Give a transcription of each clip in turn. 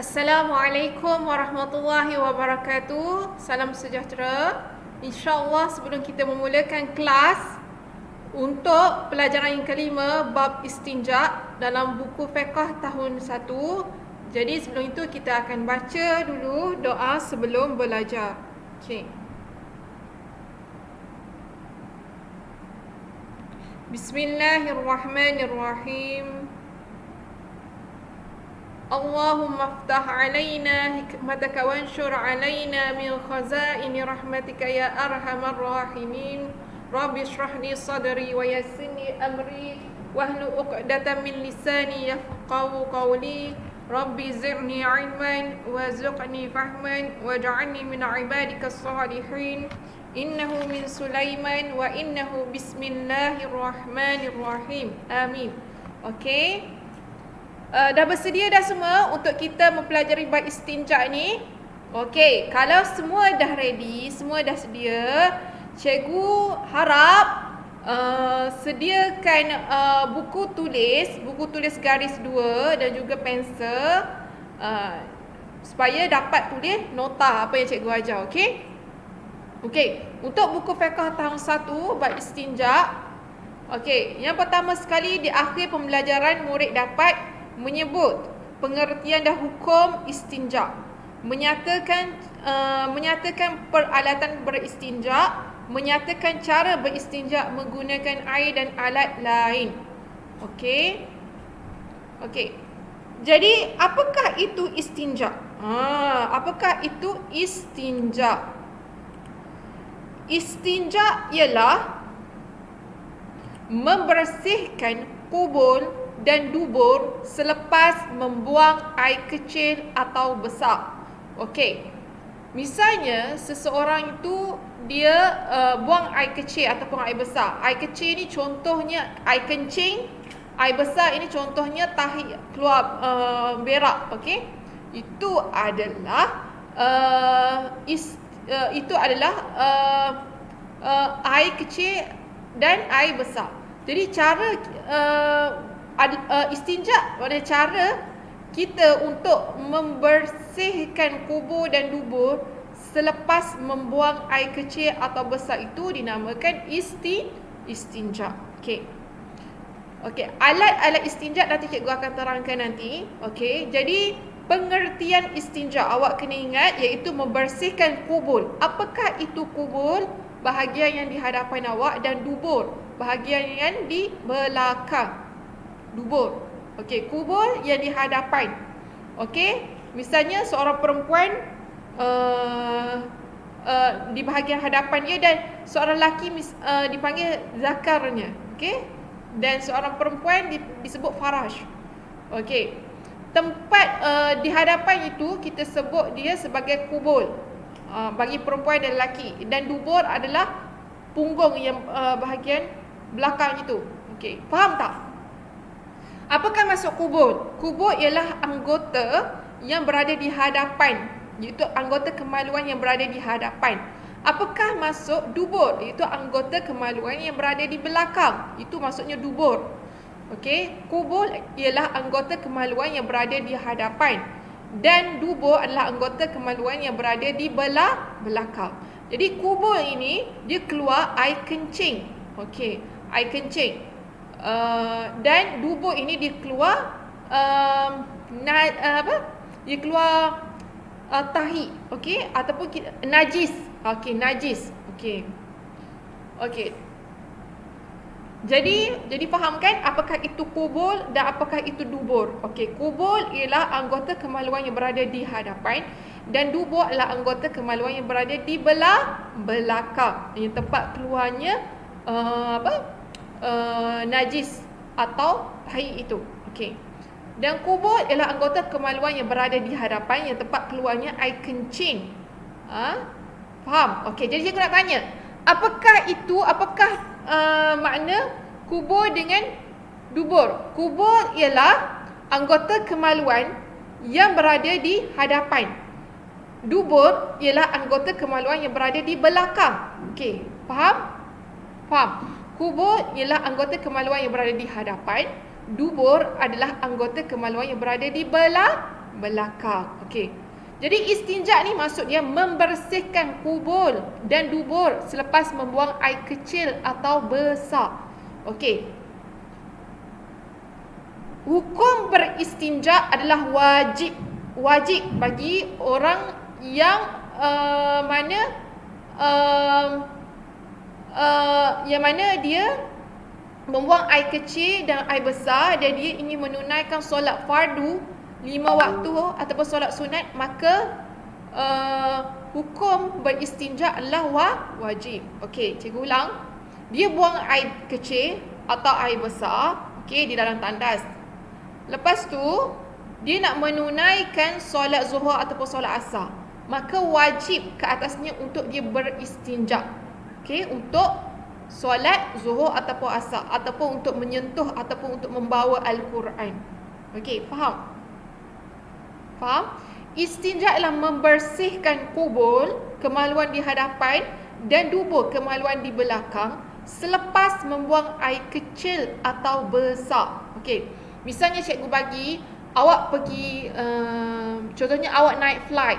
Assalamualaikum warahmatullahi wabarakatuh. Salam sejahtera. InsyaAllah sebelum kita memulakan kelas untuk pelajaran yang kelima, bab istinja dalam buku fiqh tahun 1. Jadi sebelum itu kita akan baca dulu doa sebelum belajar. Okey. Bismillahirrahmanirrahim. اللهم افتح علينا حكمتك وانشر علينا من خزائن رحمتك يا أرحم الراحمين رب اشرح لي صدري ويسر لي أمري واحلل عقدة من لساني يفقهوا قولي رب زدني علما وارزقني فهما واجعلني من عبادك الصالحين إنه من سليمان وإنه بسم الله الرحمن الرحيم آمين. Okay. Dah bersedia dah semua untuk kita mempelajari bab istinja ni? Okey, kalau semua dah ready, semua dah sedia, cikgu harap sediakan buku tulis garis 2 dan juga pensel supaya dapat tulis nota apa yang cikgu ajar, okey? Okey, untuk buku fiqh tahun 1 bab istinja, okey, yang pertama sekali di akhir pembelajaran murid dapat menyebut pengertian dan hukum istinja, menyatakan peralatan beristinja, menyatakan cara beristinja menggunakan air dan alat lain. Okey. Okey. Jadi apakah itu istinja? Apakah itu istinja? Istinja ialah membersihkan kubul dan dubur selepas membuang air kecil atau besar. Okey. Misalnya seseorang itu dia buang air kecil ataupun air besar. Air kecil ni contohnya air kencing, air besar ini contohnya tahi keluar berak, okey. Itu adalah air kecil dan air besar. Jadi cara istinja pada cara kita untuk membersihkan kubur dan dubur selepas membuang air kecil atau besar itu dinamakan istinja. Okey. Okey, alat-alat istinja nanti cikgu akan terangkan nanti. Okey, jadi pengertian istinja awak kena ingat iaitu membersihkan kubur. Apakah itu kubur? Bahagian yang di hadapan awak, dan dubur, bahagian yang di belakang. Dubur. Okey, kubur yang di hadapan. Okey, misalnya seorang perempuan di bahagian hadapan dia dan seorang lelaki dipanggil zakarnya. Okey, dan seorang perempuan disebut faraj. Okey, tempat di hadapan itu kita sebut dia sebagai kubur bagi perempuan dan lelaki, dan dubur adalah punggung yang bahagian belakang itu. Okey, faham tak? Apakah maksud kubur? Kubur ialah anggota yang berada di hadapan, iaitu anggota kemaluan yang berada di hadapan. Apakah maksud dubur? Iaitu anggota kemaluan yang berada di belakang. Itu maksudnya dubur. Okey, kubur ialah anggota kemaluan yang berada di hadapan, dan dubur adalah anggota kemaluan yang berada di belakang. Jadi kubur ini dia keluar air kencing. Okey, air kencing. Dan dubur ini dia keluar dia keluar tahi, okey, ataupun najis. Okey, najis. Okey. Okey. Jadi faham kan apakah itu kubur dan apakah itu dubur? Okey, kubur ialah anggota kemaluan yang berada di hadapan, dan dubur adalah anggota kemaluan yang berada di belakang, yang tempat keluarnya najis atau tahi itu. Okey. Dan kubur ialah anggota kemaluan yang berada di hadapan, yang tempat keluarnya air kencing. Faham? Okey, jadi cikgu nak tanya, apakah makna kubur dengan dubur? Kubur ialah anggota kemaluan yang berada di hadapan. Dubur ialah anggota kemaluan yang berada di belakang. Okey, faham? Faham? Kubur ialah anggota kemaluan yang berada di hadapan. Dubur adalah anggota kemaluan yang berada di belakang. Okey. Jadi istinja ni maksud dia membersihkan kubul dan dubur selepas membuang air kecil atau besar. Okey. Hukum beristinja adalah wajib bagi orang yang yang mana dia membuang air kecil dan air besar dan dia ingin menunaikan solat fardu 5 waktu ataupun solat sunat, maka hukum beristinja adalah wajib. Okey, cikgu ulang. Dia buang air kecil atau air besar, okey, di dalam tandas. Lepas tu dia nak menunaikan solat zuhur ataupun solat asar, maka wajib ke atasnya untuk dia beristinja. Okey, untuk solat zuhur ataupun asar, ataupun untuk menyentuh ataupun untuk membawa Al-Quran. Okey, faham? Faham? Istinja adalah membersihkan kubul, kemaluan di hadapan, dan dubur, kemaluan di belakang selepas membuang air kecil atau besar. Okey, misalnya cikgu bagi awak pergi, contohnya awak naik flight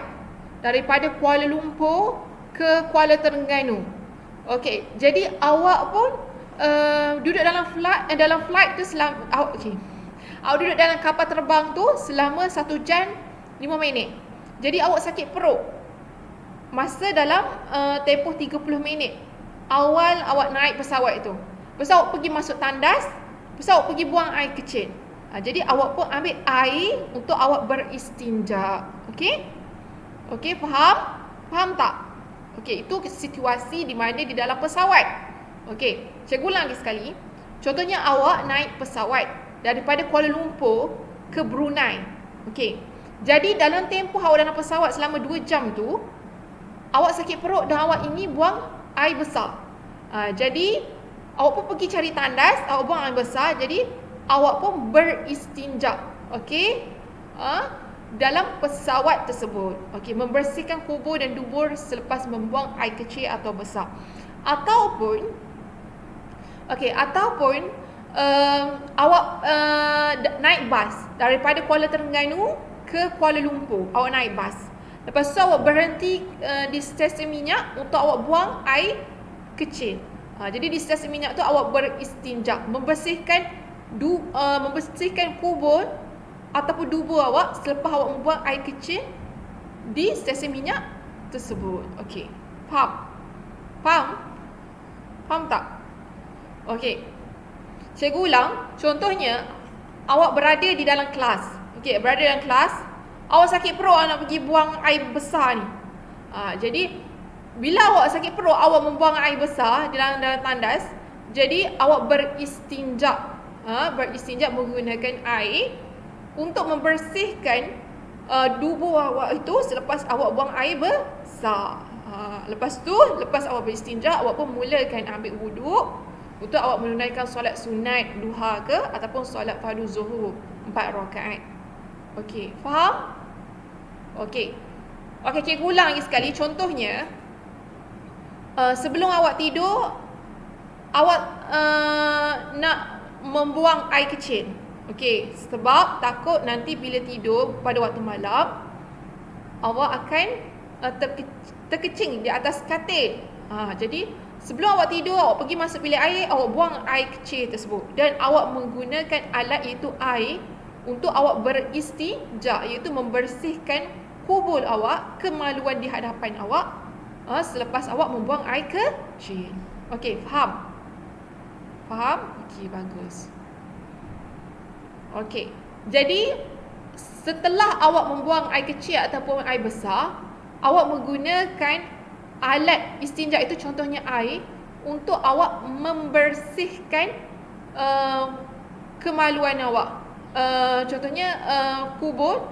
daripada Kuala Lumpur ke Kuala Terengganu. Okey, jadi awak pun duduk dalam flight tu selama awak duduk dalam kapal terbang tu selama 1 jam 5 minit. Jadi awak sakit perut masa dalam tempoh 30 minit awal awak naik pesawat itu. Lepas awak pergi masuk tandas, lepas awak pergi buang air kecil. Jadi awak pun ambil air untuk awak beristinja. Okey? Okey, faham? Faham tak? Okey, itu situasi di mana di dalam pesawat. Okey, cikgu ulang lagi sekali. Contohnya awak naik pesawat daripada Kuala Lumpur ke Brunei. Okey. Jadi dalam tempoh awak dalam pesawat selama 2 jam tu, awak sakit perut dan awak ingin buang air besar. Jadi awak pun pergi cari tandas, awak buang air besar, jadi awak pun beristinja. Okey? Dalam pesawat tersebut. Okey, membersihkan kubur dan dubur selepas membuang air kecil atau besar. Ataupun awak naik bas daripada Kuala Terengganu ke Kuala Lumpur. Awak naik bas. Lepas tu awak berhenti di stesen minyak untuk awak buang air kecil. Jadi di stesen minyak tu awak beristinja, membersihkan kubur ataupun dubur awak selepas awak membuang air kecil di stesen minyak tersebut. Okey. Faham? Faham? Faham tak? Okey. Cikgu ulang. Contohnya awak berada di dalam kelas. Okey, berada dalam kelas, awak sakit perut nak pergi buang air besar ni. Jadi bila awak sakit perut, awak membuang air besar di dalam tandas, jadi awak beristinja. Beristinja menggunakan air untuk membersihkan dubur awak itu selepas awak buang air besar. Lepas awak beristinja, awak pun mulakan ambil wuduk untuk awak menunaikan solat sunat duha ke ataupun solat fardu zuhur 4 rakaat. Okey, faham? Okey. Okey, cikgu ulang lagi sekali. Contohnya, sebelum awak tidur, awak nak membuang air kecil. Okey, sebab takut nanti bila tidur pada waktu malam, awak akan terkecing di atas katil. Jadi sebelum awak tidur, awak pergi masuk bilik air, awak buang air kecil tersebut dan awak menggunakan alat iaitu air untuk awak beristinja, iaitu membersihkan kubul awak, kemaluan di hadapan awak selepas awak membuang air kecil. Okey, faham? Faham? Okey, bagus. Okey. Jadi setelah awak membuang air kecil ataupun air besar, awak menggunakan alat istinja itu, contohnya air, untuk awak membersihkan kemaluan awak. Contohnya kubur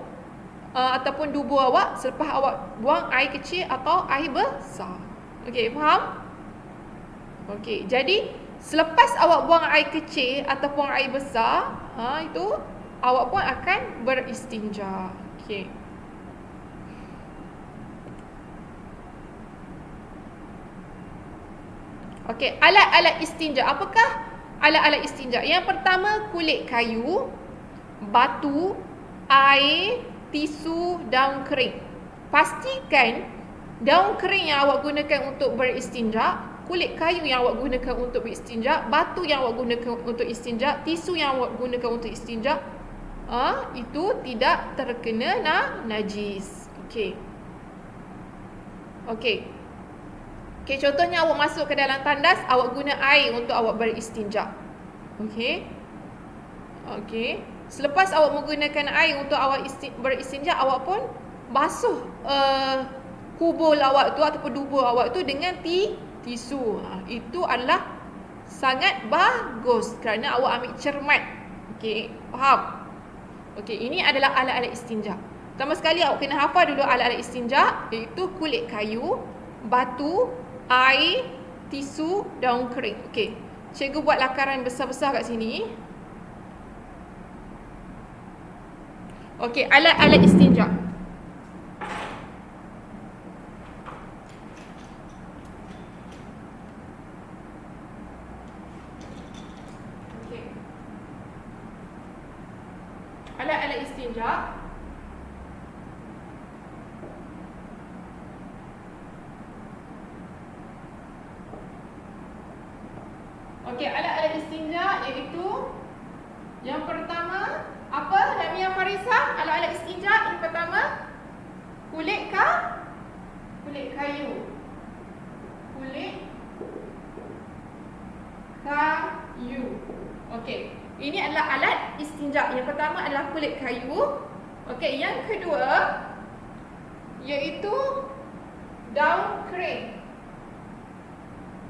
ataupun dubur awak selepas awak buang air kecil atau air besar. Okey, faham? Okey, jadi selepas awak buang air kecil ataupun air besar, itu awak pun akan beristinja. Okey. Okey, alat-alat istinja. Apakah alat-alat istinja? Yang pertama, kulit kayu, batu, air, tisu daun kering. Pastikan daun kering yang awak gunakan untuk beristinja, kulit kayu yang awak gunakan untuk beristinja, batu yang awak gunakan untuk istinja, tisu yang awak gunakan untuk istinja, itu tidak terkena najis. Okey. Okey. Okey, contohnya awak masuk ke dalam tandas, awak guna air untuk awak beristinja. Okey. Okey. Selepas awak menggunakan air untuk awak beristinja, awak pun basuh kubur awak tu ataupun dubur awak tu dengan tisu. Itu adalah sangat bagus kerana awak ambil cermat. Okey, faham? Okey, ini adalah alat-alat istinja. Pertama sekali awak kena hafal dulu alat-alat istinja, iaitu kulit kayu, batu, air, tisu, daun kering. Okey, cikgu buat lakaran besar-besar kat sini. Okey, alat-alat istinja. Okey. Alat-alat istinja. Okey, alat-alat istinja iaitu yang pertama, apa Lamia Farisa? Alat-alat istinja yang pertama, kulit kayu. Kulit kayu. Okey, ini adalah alat istinja. Yang pertama adalah kulit kayu. Okey, yang kedua iaitu daun kering.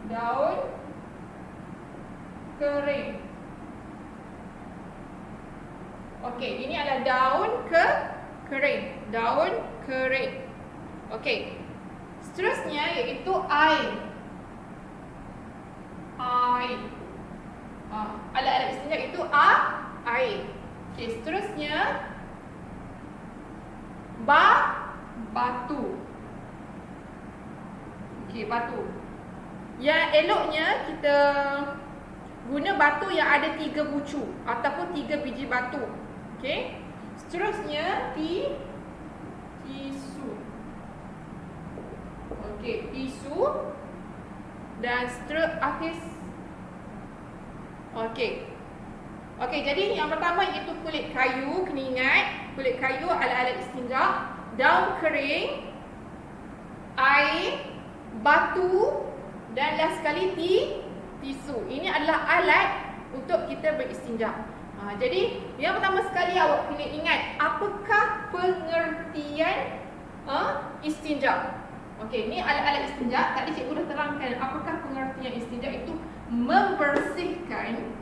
Daun kering. Okey, ini adalah daun kering. Daun kering. Okey. Seterusnya iaitu air. Air. Alat-alat istinja itu air. Okey, seterusnya batu. Okey, batu. Yang eloknya kita guna batu yang ada 3 bucu ataupun 3 biji batu. Okey. Seterusnya tisu. Okey, tisu dan akhir. Okey. Okey, jadi yang pertama iaitu kulit kayu. Kena ingat, kulit kayu alat-alat istinja, daun kering, air, batu dan last sekali tisu. Ini adalah alat untuk kita beristinja. Jadi yang pertama sekali awak kena ingat, apakah pengertian istinja? Okey, ni alat-alat istinja. Tadi cikgu dah terangkan apakah pengertian istinja itu. Membersihkan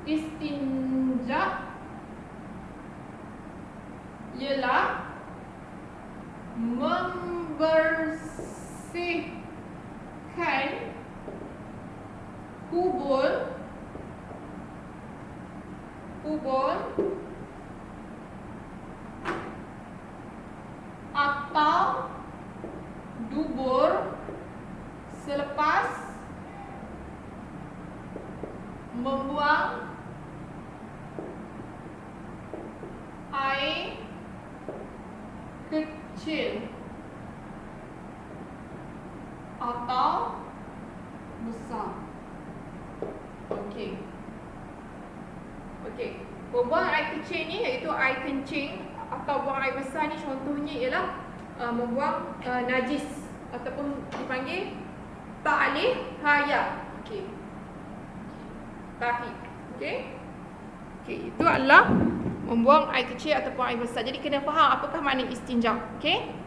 istinja ialah membersihkan kubur atau dubur selepas membuang air kecil atau besar. Okey. Membuang air kecil ni iaitu air kencing atau buang air besar ni contohnya ialah membuang najis ataupun dipanggil ta'lih hayat. Okey. Tahib. Okey. Itu adalah membuang air kecil ataupun air besar. Jadi kena faham apakah makna istinja. Okey.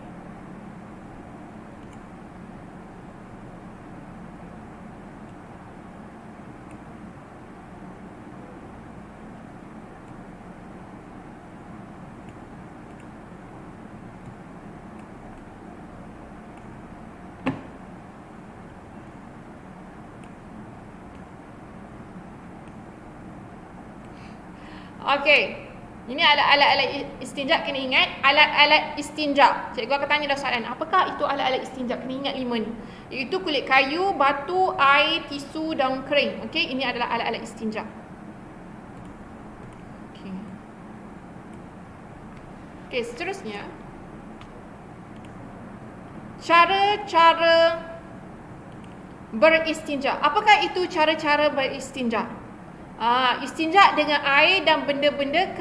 Okey. Ini alat-alat istinja, kena ingat. Alat-alat istinja. Cikgu akan tanya dah soalan. Apakah itu alat-alat istinja? Kena ingat 5 ni. Iaitu kulit kayu, batu, air, tisu, daun kering. Okey, ini adalah alat-alat istinja. Okey, seterusnya. Cara-cara beristinja. Apakah itu cara-cara beristinja? Istinja dengan air dan benda-benda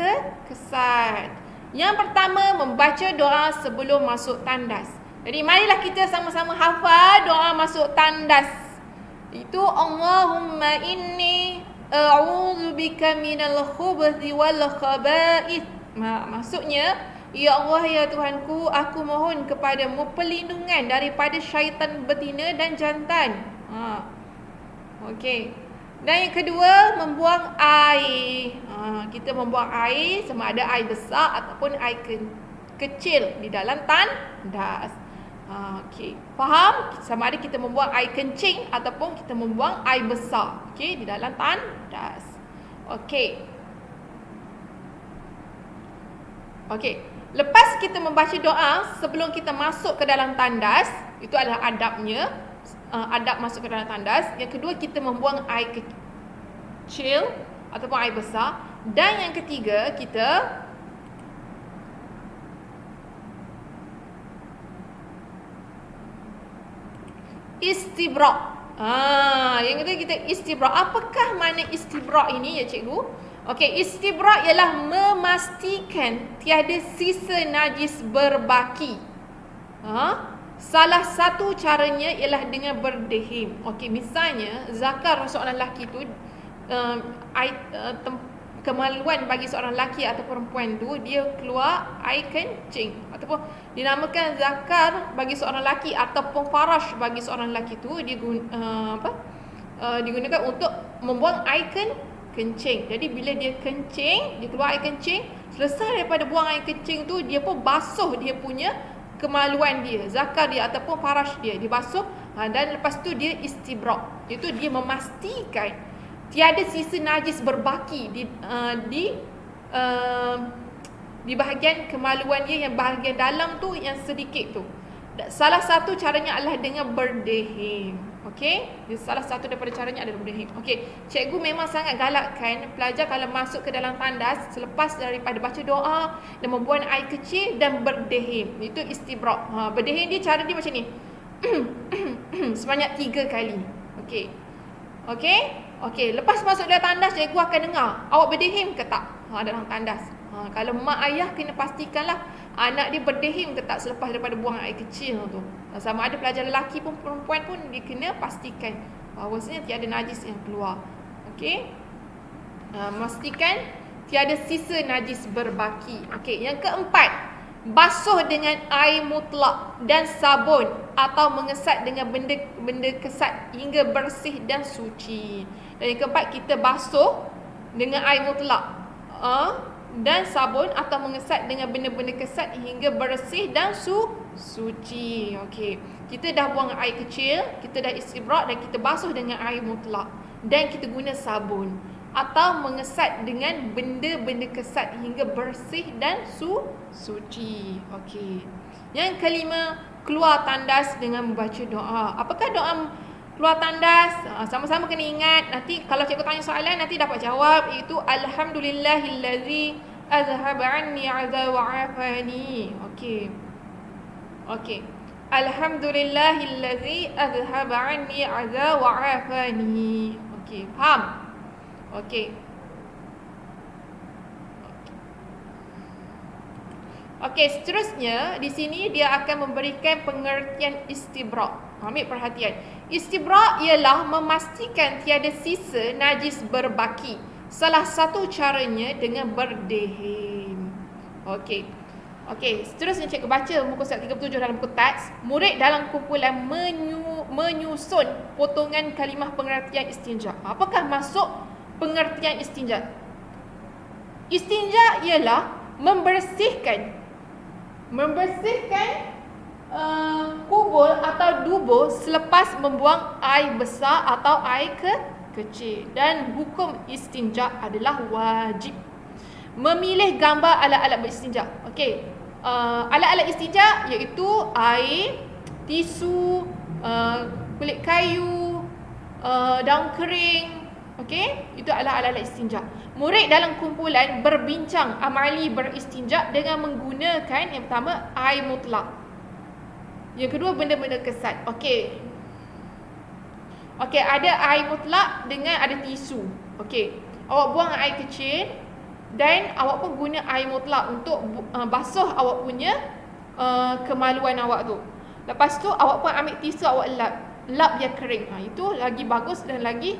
kesat. Yang pertama, membaca doa sebelum masuk tandas. Jadi marilah kita sama-sama hafal doa masuk tandas. Itu Allahumma inni a'udzubika minal khubuthi wal khaba'ith. Maksudnya, ya Allah, ya Tuhanku, aku mohon kepadamu perlindungan daripada syaitan betina dan jantan. Okey. Dan yang kedua, membuang air. Kita membuang air sama ada air besar ataupun air kecil di dalam tandas. Okey. Faham? Sama ada kita membuang air kencing ataupun kita membuang air besar. Okey, di dalam tandas. Okey. Okey. Lepas kita membaca doa sebelum kita masuk ke dalam tandas, itu adalah adabnya. Adab masuk ke dalam tandas. Yang kedua, kita membuang air kecil ataupun air besar. Dan yang ketiga, kita istibra'. Yang ketiga, kita istibra'. Apakah makna istibra' ini, ya cikgu? Okey, istibra' ialah memastikan tiada sisa najis berbaki. Salah satu caranya ialah dengan berdehim. Okey, misalnya zakar seorang lelaki tu kemaluan bagi seorang lelaki atau perempuan tu, dia keluar air kencing ataupun dinamakan zakar bagi seorang lelaki ataupun farash bagi seorang lelaki tu, dia digunakan untuk membuang air kencing. Jadi bila dia kencing, dia keluar air kencing, selesai daripada buang air kencing tu, dia pun basuh dia punya kemaluan dia, zakar dia ataupun farash dia, dibasuh, dan lepas tu dia istibra', iaitu dia memastikan tiada sisa najis berbaki di bahagian kemaluan dia, yang bahagian dalam tu yang sedikit tu. Salah satu caranya adalah dengan berdehim. Okey, salah satu daripada caranya adalah berdehim. Okey, cikgu memang sangat galakkan pelajar kalau masuk ke dalam tandas, selepas daripada baca doa dan membuang air kecil dan berdehim, itu istibra'. Berdehim dia, cara dia macam ni. Sebanyak 3 kali. Okey. Okey. Okey, lepas masuk dalam tandas, cikgu akan dengar awak berdehim ke tak dalam tandas. Kalau mak ayah kena pastikanlah anak dia berdehim ke tak selepas daripada buang air kecil tu. Sama ada pelajar lelaki pun perempuan pun, dia kena pastikan bahawasanya tiada najis yang keluar. Okey. Memastikan tiada sisa najis berbaki. Okey, yang keempat, basuh dengan air mutlak dan sabun atau mengesat dengan benda kesat hingga bersih dan suci. Dan yang keempat, kita basuh dengan air mutlak dan sabun atau mengesat dengan benda-benda kesat hingga bersih dan suci. Okey. Kita dah buang air kecil, kita dah istibra' dan kita basuh dengan air mutlak dan kita guna sabun atau mengesat dengan benda-benda kesat hingga bersih dan suci. Okey. Yang kelima, keluar tandas dengan membaca doa. Apakah doa keluar tandas? Sama-sama kena ingat. Nanti kalau cikgu tanya soalan, nanti dapat jawab, iaitu alhamdulillahillazi azhaba anni 'adza wa 'afani. Okey. Okey. Alhamdulillahillazi azhaba anni 'adza wa 'afani. Okey, faham? Okey. Okey, seterusnya di sini dia akan memberikan pengertian istibra'. Ambil perhatian. Istibra' ialah memastikan tiada sisa najis berbaki. Salah satu caranya dengan berdehim. Okey. Okey, seterusnya cikgu baca muka surat 37 dalam buku teks. Murid dalam kumpulan menyusun potongan kalimah pengertian istinja. Apakah masuk pengertian istinja? Istinja ialah membersihkan kubul atau dubur selepas membuang air besar atau air kecil, dan hukum istinja adalah wajib. Memilih gambar alat-alat beristinja. Okey. Alat-alat istinja iaitu air, tisu, kulit kayu, daun kering. Okey, itu adalah alat-alat istinja. Murid dalam kumpulan berbincang amali beristinja dengan menggunakan yang pertama air mutlak. Yang kedua benda-benda kesat. Okey. Okey, ada air mutlak dengan ada tisu. Okey. Awak buang air kecil dan awak pun guna air mutlak untuk basuh awak punya kemaluan awak tu. Lepas tu awak pun ambil tisu awak lap biar kering. Itu lagi bagus dan lagi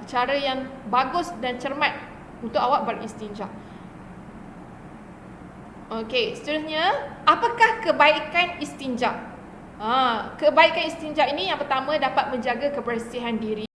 cara yang bagus dan cermat untuk awak beristinja. Okey, seterusnya, apakah kebaikan istinja? Kebaikan istinja ini yang pertama dapat menjaga kebersihan diri.